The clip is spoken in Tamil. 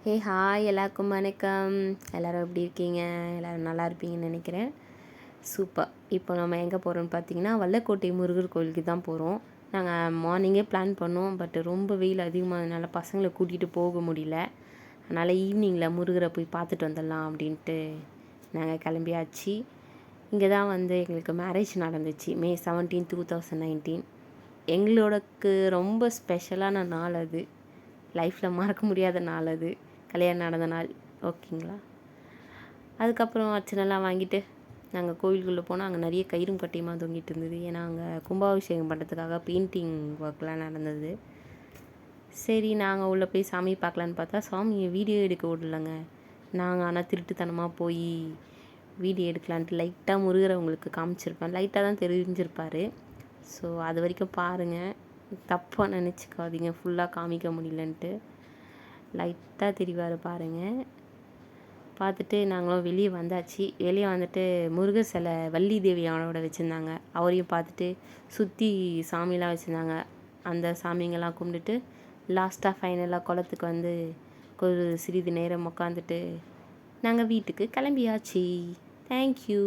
ஹாய் எல்லாருக்கும் வணக்கம். எல்லோரும் எப்படி இருக்கீங்க? எல்லோரும் நல்லா இருப்பீங்கன்னு நினைக்கிறேன். சூப்பர். இப்போ நம்ம எங்கே போகிறோம்னு பார்த்தீங்கன்னா, வல்லக்கோட்டை முருகர் கோயிலுக்கு தான் போகிறோம். நாங்கள் மார்னிங்கே பிளான் பண்ணோம். பட் ரொம்ப வெயில் அதிகமானதுனால பசங்களை கூட்டிகிட்டு போக முடியல. அதனால் ஈவினிங்கில் முருகரை போய் பார்த்துட்டு வந்துடலாம் அப்படின்ட்டு நாங்கள் கிளம்பியாச்சு. இங்கே தான் எங்களுக்கு மேரேஜ் நடந்துச்சு மே 17, 2019. எங்களோடக்கு ரொம்ப ஸ்பெஷலான நாள் அது. லைஃப்பில் மறக்க முடியாத நாள் அது, கல்யாணம் நடந்த நாள். ஓகேங்களா? அதுக்கப்புறம் அர்ச்சனைலாம் வாங்கிட்டு நாங்கள் கோவிலுக்குள்ளே போனால் அங்கே நிறைய கயிறும் கட்டியுமா தொங்கிட்டு இருந்தது. ஏன்னா அங்கே கும்பாபிஷேகம் பண்ணுறதுக்காக பெயிண்டிங் ஒர்க்லாம் நடந்தது. சரி நாங்கள் உள்ளே போய் சாமி பார்க்கலான்னு பார்த்தா சாமியை வீடியோ எடுக்க விடலைங்க. நாங்கள் ஆனால் திருட்டுத்தனமாக போய் வீடியோ எடுக்கலான்ட்டு லைட்டாக முருகரை உங்களுக்கு காமிச்சிருப்பேன். லைட்டாக தான் தெரிஞ்சிருப்பார். ஸோ அது வரைக்கும் பாருங்கள், தப்பாக நினச்சிக்காதீங்க ஃபுல்லாக காமிக்க முடியலன்ட்டு. லைட்டாக தெரிவார் பாருங்கள். பார்த்துட்டு நாங்களும் வெளியே வந்தாச்சு. வெளியே வந்துட்டு முருகர் சிலை வள்ளி தேவியானோட வச்சுருந்தாங்க. அவரையும் பார்த்துட்டு சுற்றி சாமிலாம் வச்சுருந்தாங்க. அந்த சாமிங்கெல்லாம் கும்பிட்டுட்டு லாஸ்ட்டாக ஃபைனலாக குளத்துக்கு ஒரு சிறிது நேரம் உட்காந்துட்டு நாங்கள் வீட்டுக்கு கிளம்பியாச்சு. தேங்க்யூ.